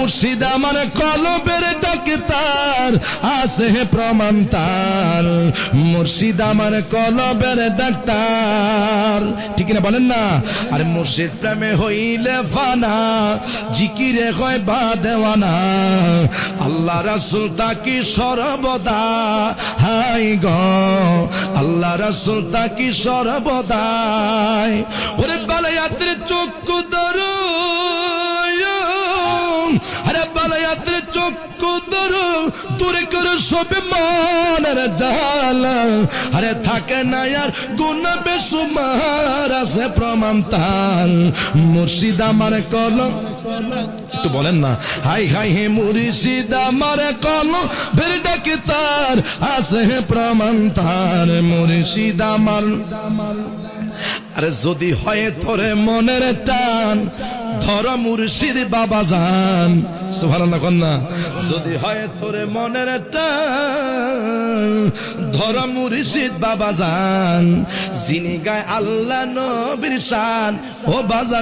মুর্শিদ আমার কলবের ডাক্তার, আছে প্রমাণ তার। মুর্শিদ আমার কলবের ডাক্তার, ঠিক না বলেন না? আর মুর্শিদ প্রেমে হইলে ফানা, জিকিরে হয় বা দেওয়ানা। আল্লাহ রাসূল তাকি সর্বদা, হাই গো আল্লাহ রাসূল তাকি সর্বদাই। ওরে বালায়াতের চক্ষু ধরো, আরে বালায়াতের চক্ষু ধরো, দূরে করে সবে মনের জালা। আরে থাকে না আর গুনাহ বেসুমার, আছে প্রমাণ তার। মুর্শিদ আমার কলম, একটু বলেন না, হাই হাই হে মুর্শিদ আমার কলবের ডাক্তার, আছে প্রমাণ তার। মুর্শিদ আমার, আরে যদি হয় তোরে মনের টান, ধর মুর্শিদ বাবা জান। সুবহানাল্লাহ কন্যা, যদি হয় তোরে মনের টান, ধর মুর্শিদ বাবা জান। যিনি গায় আল্লাহ নবীর শান, ও বাজানে